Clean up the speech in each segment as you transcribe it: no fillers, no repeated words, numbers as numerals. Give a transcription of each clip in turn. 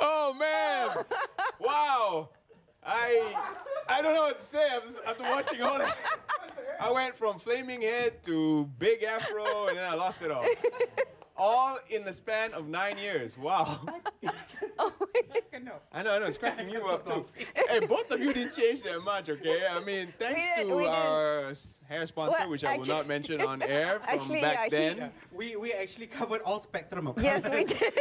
Oh man! Wow! I don't know what to say. After watching all that, I went from flaming head to big afro, and then I lost it all. All in the span of 9 years. Wow. I know, it's cracking you up too. Hey, both of you didn't change that much, okay? I mean, thanks to our hair sponsor, which I will not mention on air from back then. We actually covered all spectrum of Yes, colors. we did.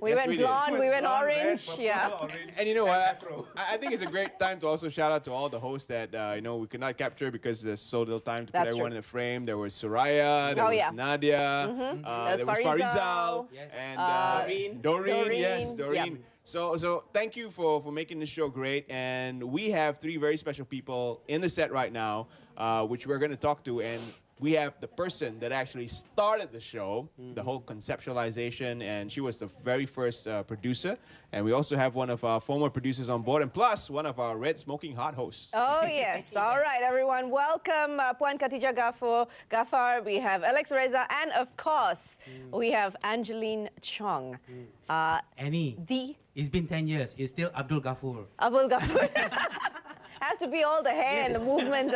We Yes, went we did. blonde, we went Blonde, orange. red, Yeah. purple, orange, And you know what? afro. I think it's a great time to also shout out to all the hosts that we could not capture because there's so little time to put everyone in the frame. There was Soraya, there was Nadia, there was Farizal, Yes. and Doreen. So thank you for making this show great. And we have three very special people in the set right now, which we're going to talk to. And we have the person that actually started the show, the whole conceptualization, and she was the very first producer. And we also have one of our former producers on board, and plus one of our Red Smoking Hot hosts. Oh, yes. All right, everyone. Welcome, Puan Khatijah Ghaffar. We have Alex Reza, and of course, we have Angeline Chong. Annie, it's been 10 years. It's still Abdul Ghaffur. Abdul Ghaffur. Has to be all the hair and the movement.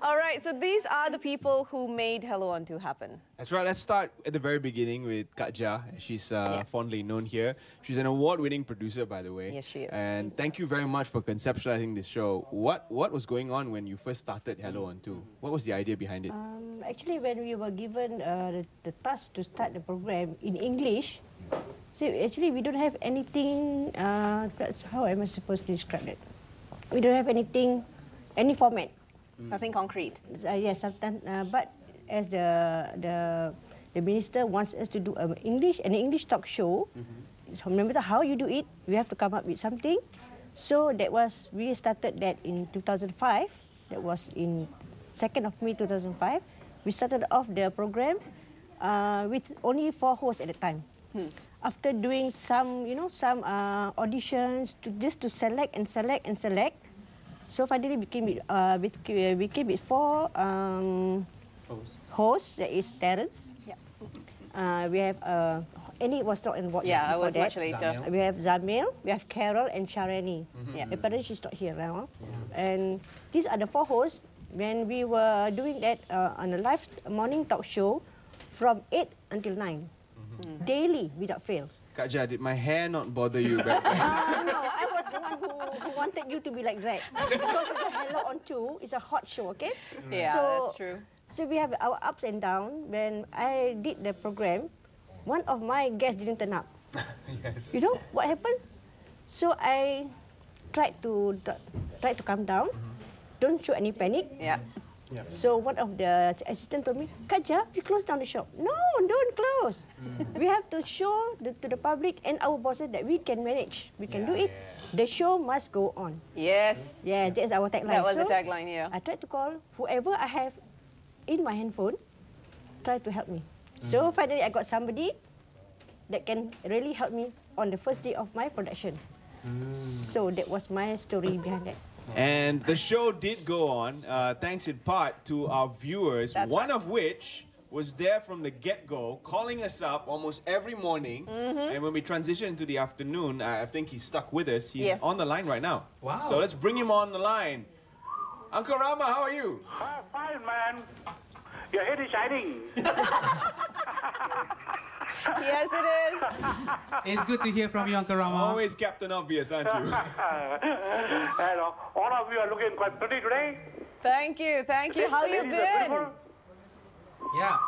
All right, so these are the people who made Hello On 2 happen. That's right. Let's start at the very beginning with Katja. She's fondly known here. She's an award-winning producer, by the way. Yes, she is. And thank you very much for conceptualizing this show. What was going on when you first started Hello On 2? What was the idea behind it? Actually, when we were given the task to start the program in English, so actually we don't have anything, that's how am I supposed to describe it? We don't have anything, any format. Nothing concrete. Yes, sometimes, but as the minister wants us to do an English talk show, so no matter how you do it, we have to come up with something. So we started that in 2005. That was in 2nd of May 2005. We started off the program with only 4 hosts at the time. After doing some auditions to select and select, so finally became with 4 hosts. That is Terence. Yeah. We have Annie was not involved. Yeah, I was much later. We have Zamil, we have Carol and Sharani. Yeah. Apparently she's not here now. And these are the 4 hosts. When we were doing that on a live morning talk show from 8 until 9. Daily, without fail. Katja, did my hair not bother you back then? No, I was the one who wanted you to be like that. Because it's a Hello On 2, it's a hot show, okay? Yeah, so, that's true. So we have our ups and downs. When I did the program, one of my guests didn't turn up. Yes. You know what happened? So I tried to calm down. Don't show any panic. Yeah. So one of the assistants told me, Katja, you close down the shop. No, don't close. We have to show to the public and our bosses that we can manage. We can do it. The show must go on. Yes. Yeah, that's our tagline. That was the tagline, yeah. I tried to call whoever I have in my handphone, try to help me. So finally I got somebody that can really help me on the first day of my production. So that was my story behind that. And the show did go on, thanks in part to our viewers, one of which was there from the get-go, calling us up almost every morning. And when we transition into the afternoon, I think he's stuck with us. He's on the line right now. Wow. So let's bring him on the line. Uncle Rama, how are you? Fine, man. Your head is shining. Yes, it is. It's good to hear from you, Uncle Rama. Always Captain Obvious, aren't you? And all of you are looking quite pretty today. Thank you, thank you. How you been? Yeah.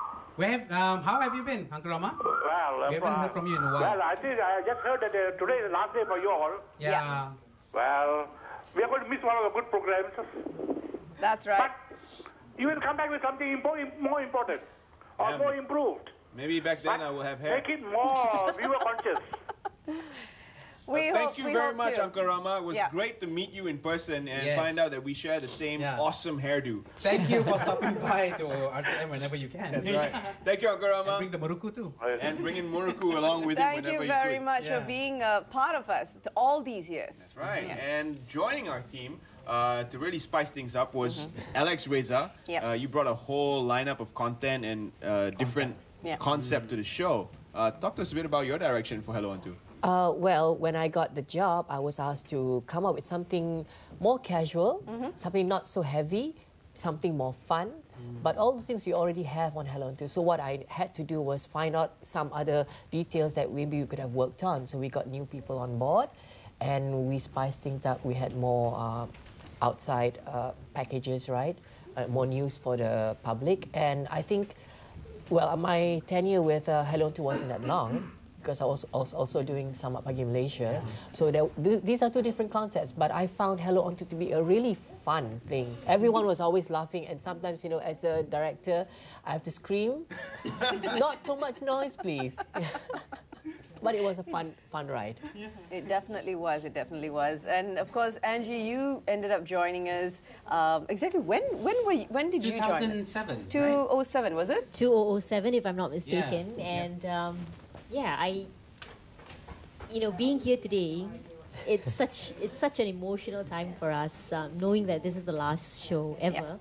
How have you been, Uncle Rama? Well, we haven't heard from you in a while. Well, I think I just heard that today is the last day for you all. Yeah. Well, we are going to miss one of the good programs. That's right. But you will come back with something more important or more improved. Maybe back then I will have hair. Make it more viewer conscious. Thank you very much, Uncle Rama. It was great to meet you in person and find out that we share the same awesome hairdo. Thank you for stopping by to RTM whenever you can. That's right. Thank you, Uncle Rama. And bring the Maruku too. And bring in Muruku along with Thank it whenever you very could. much for being a part of us all these years. That's right. And joining our team to really spice things up was Alex Reza. You brought a whole lineup of content and different concept to the show. Talk to us a bit about your direction for Hello On 2. Well, when I got the job, I was asked to come up with something more casual, something not so heavy, something more fun. But all the things you already have on Hello on Tour. So what I had to do was find out some other details that maybe we could have worked on. So we got new people on board, and we spiced things up. We had more outside packages, right? More news for the public. And I think, well, my tenure with Hello on Tour wasn't that long, because I was also doing Selamat Pagi Malaysia. So these are two different concepts, but I found Hello on Tour to be a really fun thing. Everyone was always laughing, and sometimes, you know, as a director, I have to scream. Not so much noise, please. But it was a fun ride. Yeah. It definitely was. It definitely was. And of course, Angie, you ended up joining us. Exactly when did you join us? 2007. 2007, was it? 2007, if I'm not mistaken. Yeah. And yeah, you know, being here today, it's such an emotional time for us, knowing that this is the last show ever.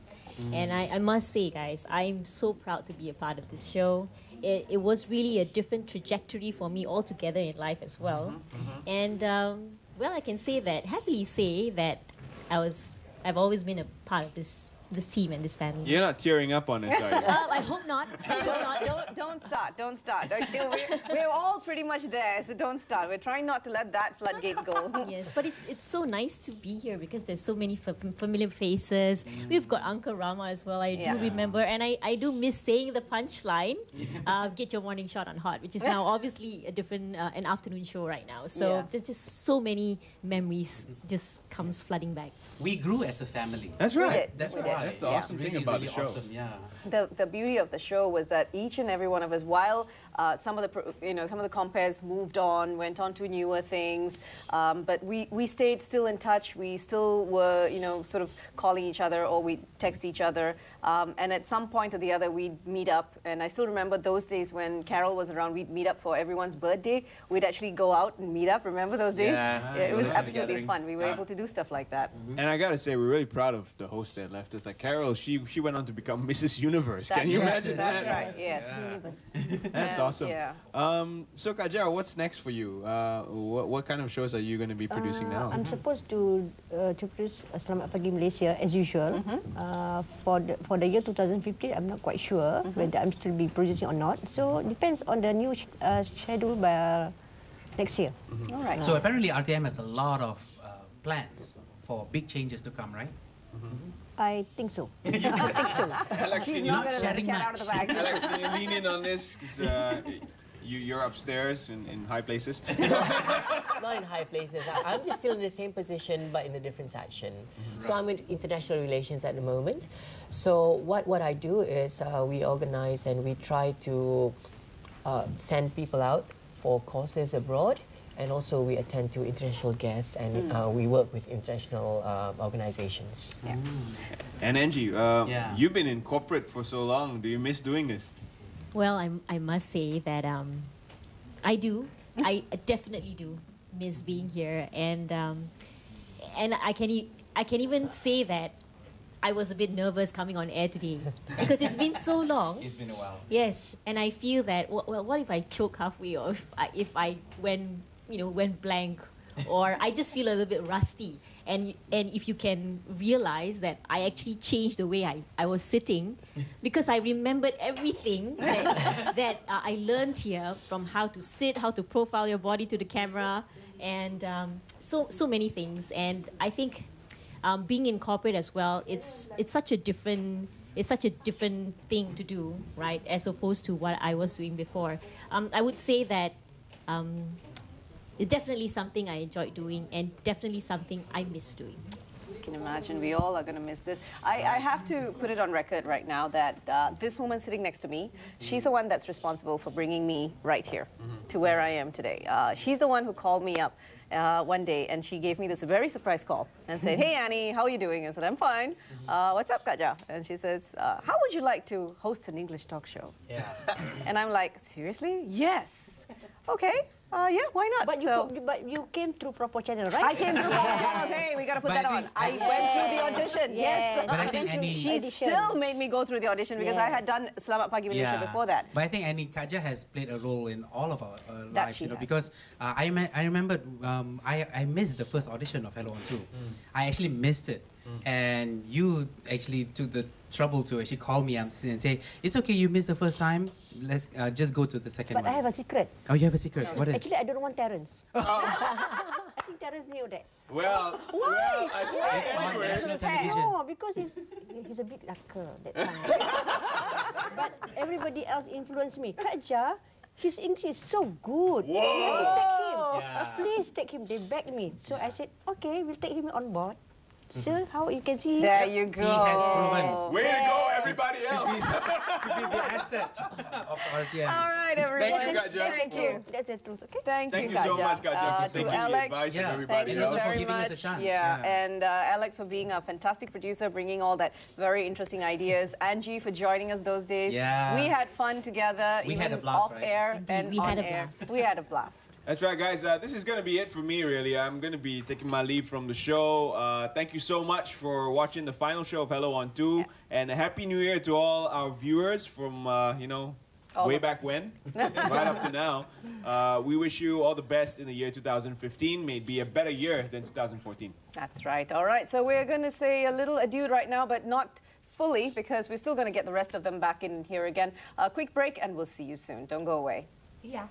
Yeah. And I must say, guys, I'm so proud to be a part of this show. It was really a different trajectory for me altogether in life as well. And well, I can happily say that I've always been a part of this team and this family. You're not tearing up on us, are you? I hope not. I hope not. Don't start. Okay, we're all pretty much there, so don't start. We're trying not to let that floodgates go. Yes, but it's so nice to be here because there's so many familiar faces. We've got Uncle Rama as well, I do remember. And I do miss saying the punchline, get your morning shot on hot, which is now obviously a different, an afternoon show right now. So there's just so many memories just comes flooding back. We grew as a family. That's right. That's right. right. That's the awesome thing about the show. Awesome, yeah. The beauty of the show was that each and every one of us, while some of the compares moved on, went on to newer things, but we stayed still in touch. We still were, sort of calling each other, or we'd text each other. And at some point or the other, we'd meet up. And I still remember those days when Carol was around. We'd meet up for everyone's birthday. We'd actually go out and meet up. Remember those days? Yeah, it was absolutely fun. We were able to do stuff like that. And I gotta say, we're really proud of the host that left us. Like Carol, she went on to become Mrs. Universe. Can you imagine that? That's right. Yes. That's awesome. Yeah. So Kajal, what's next for you? What kind of shows are you going to be producing now? I'm supposed to produce Selamat Pagi Malaysia as usual. For the year 2015, I'm not quite sure whether I'm still be producing or not. So it depends on the new schedule by next year. All right. So apparently RTM has a lot of plans for big changes to come, right? I think so. I think so. Alex, She's can you, not going to let the cat out of the bag. Alex, can you lean in on this? 'Cause, you're upstairs in high places. Not in high places. I'm just still in the same position, but in a different section. So I'm in international relations at the moment. So what I do is we organize and we try to send people out for courses abroad. And also we attend to international guests, and we work with international organizations. Yeah. And Angie, you've been in corporate for so long. Do you miss doing this? Well, I must say that I do. I definitely do miss being here, and I can even say that I was a bit nervous coming on air today because it's been so long. It's been a while. Yes, and I feel that well, what if I choke halfway, or if I went blank, or I just feel a little bit rusty. And if you can realize that I actually changed the way I was sitting, because I remembered everything that I learned here, from how to sit, how to profile your body to the camera, and so many things. And I think being in corporate as well, it's such a different thing to do, right, as opposed to what I was doing before. I would say that it's definitely something I enjoyed doing, and definitely something I miss doing. I can imagine we all are going to miss this. I have to put it on record right now that this woman sitting next to me, she's the one that's responsible for bringing me right here to where I am today. She's the one who called me up one day, and she gave me this very surprise call and said, "Hey Annie, how are you doing?" I said, "I'm fine. What's up, Kaja?" And she says, "How would you like to host an English talk show?" Yeah. And I'm like, "Seriously? Yes." "Okay, Yeah, why not? But you came through proper channel, right? I came through proper channels. Hey, we got to put But that I on. think- I went through the audition. Yes. But I think any- She still made me go through the audition because I had done Selamat Pagi Malaysia before that. But I think Annie Kaja has played a role in all of our That lives, she you know, has. because I remember I missed the first audition of Hello On 2. I actually missed it. And you actually took the trouble to actually call me up and say, it's okay, you missed the first time, let's just go to the second But one. I have a secret. Oh, you have a secret? What is it? Actually, I don't want Terence. I think Terence knew that. Well, I say On anyway. national television. No, because he's a bit lacquer that time. But everybody else influenced me. Kaja, his English is so good. Whoa! You have to take him. Yeah. Please take him. They begged me. So I said, okay, we'll take him on board. So how you can see? There you go. He has proven Way to go, everybody else. to be the asset of RTM. All right, everyone. Thank you, Kaja. Thank you. That's the truth, okay? Thank Thank you, you so Kaja. much, Kaja, for To taking the Alex, advice of Yeah. everybody thank you And also else. for very giving us much. a chance. Yeah, Yeah. and Alex for being a fantastic producer, bringing all that very interesting ideas. Angie for joining us those days. Yeah. We had fun together, We even had a blast, off right? air Indeed, and we on had a air. blast. We had a blast. That's right, guys. This is going to be it for me, really. I'm going to be taking my leave from the show. Thank you so much for watching the final show of Hello On 2. And a Happy New Year to all our viewers from, All way of back us. when, right up to now. We wish you all the best in the year 2015. May it be a better year than 2014. That's right. All right. So we're going to say a little adieu right now, but not fully because we're still going to get the rest of them back in here again. A quick break and we'll see you soon. Don't go away. Yeah.